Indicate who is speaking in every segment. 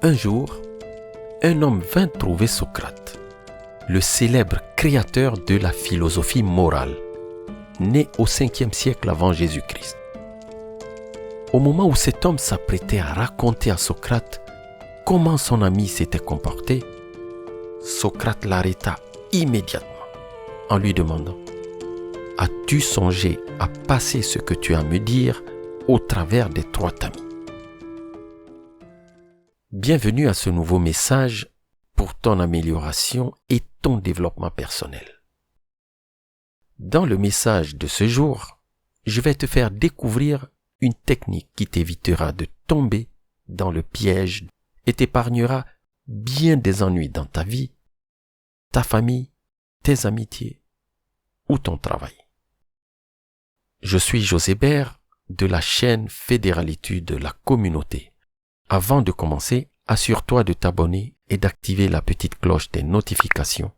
Speaker 1: Un jour, un homme vint trouver Socrate, le célèbre créateur de la philosophie morale, né au 5e siècle avant Jésus-Christ. Au moment où cet homme s'apprêtait à raconter à Socrate comment son ami s'était comporté, Socrate l'arrêta immédiatement en lui demandant « As-tu songé à passer ce que tu as à me dire au travers des 3 tamis ?» Bienvenue à ce nouveau message pour ton amélioration et ton développement personnel. Dans le message de ce jour, je vais te faire découvrir une technique qui t'évitera de tomber dans le piège et t'épargnera bien des ennuis dans ta vie, ta famille, tes amitiés ou ton travail. Je suis José Bert de la chaîne Fédéralitude de la communauté. Avant de commencer, assure-toi de t'abonner et d'activer la petite cloche des notifications,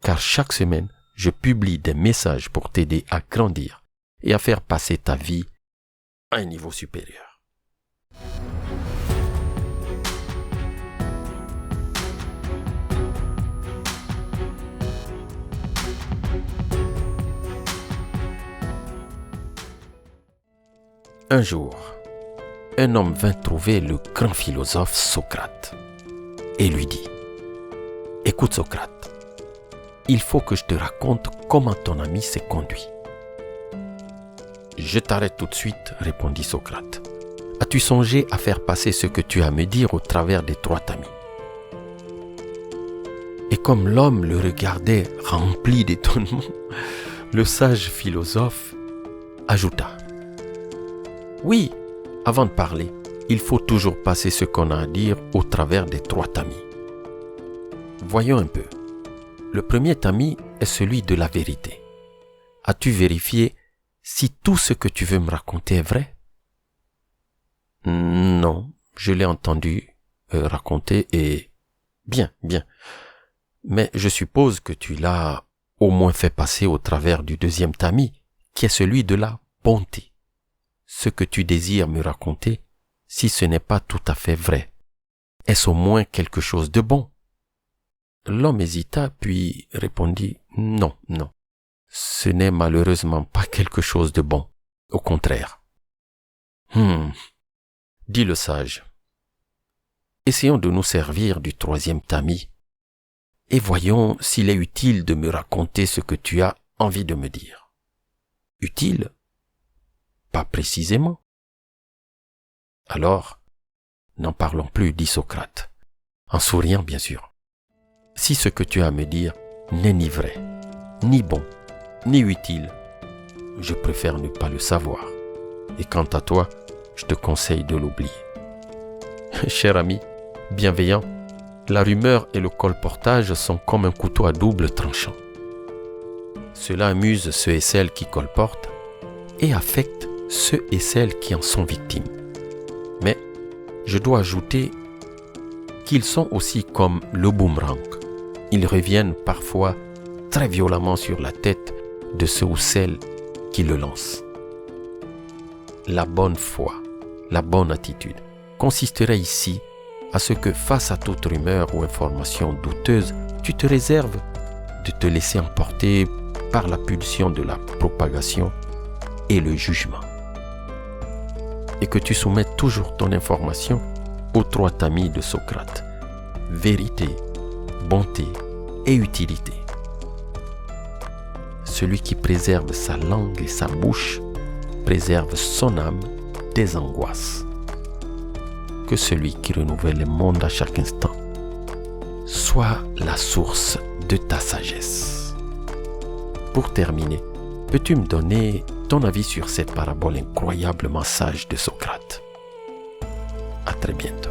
Speaker 1: car chaque semaine, je publie des messages pour t'aider à grandir et à faire passer ta vie à un niveau supérieur. Un jour, un homme vint trouver le grand philosophe Socrate et lui dit « Écoute Socrate, il faut que je te raconte comment ton ami s'est conduit. » « Je t'arrête tout de suite, répondit Socrate. As-tu songé à faire passer ce que tu as à me dire au travers des 3 tamis ?» Et comme l'homme le regardait rempli d'étonnement, le sage philosophe ajouta « Oui, avant de parler, il faut toujours passer ce qu'on a à dire au travers des 3 tamis. Voyons un peu. Le premier tamis est celui de la vérité. As-tu vérifié si tout ce que tu veux me raconter est vrai ? Non, je l'ai entendu raconter et... Bien. Mais je suppose que tu l'as au moins fait passer au travers du 2e tamis, qui est celui de la bonté. Ce que tu désires me raconter, si ce n'est pas tout à fait vrai, est-ce au moins quelque chose de bon ? L'homme hésita, puis répondit « Non, ce n'est malheureusement pas quelque chose de bon, au contraire. » Dit le sage. Essayons de nous servir du 3e tamis et voyons s'il est utile de me raconter ce que tu as envie de me dire. Utile ? Pas précisément. Alors, n'en parlons plus, dit Socrate, en souriant bien sûr. Si ce que tu as à me dire n'est ni vrai, ni bon, ni utile, je préfère ne pas le savoir. Et quant à toi, je te conseille de l'oublier. Cher ami, bienveillant, la rumeur et le colportage sont comme un couteau à double tranchant. Cela amuse ceux et celles qui colportent et affecte ceux et celles qui en sont victimes. Mais je dois ajouter qu'ils sont aussi comme le boomerang. Ils reviennent parfois très violemment sur la tête de ceux ou celles qui le lancent. La bonne foi, la bonne attitude consisterait ici à ce que face à toute rumeur ou information douteuse, tu te réserves de te laisser emporter par la pulsion de la propagation et le jugement. Et que tu soumettes toujours ton information aux 3 tamis de Socrate. Vérité, bonté et utilité. Celui qui préserve sa langue et sa bouche préserve son âme des angoisses. Que celui qui renouvelle le monde à chaque instant soit la source de ta sagesse. Pour terminer, peux-tu me donner ton avis sur cette parabole incroyablement sage de Socrate ? À très bientôt.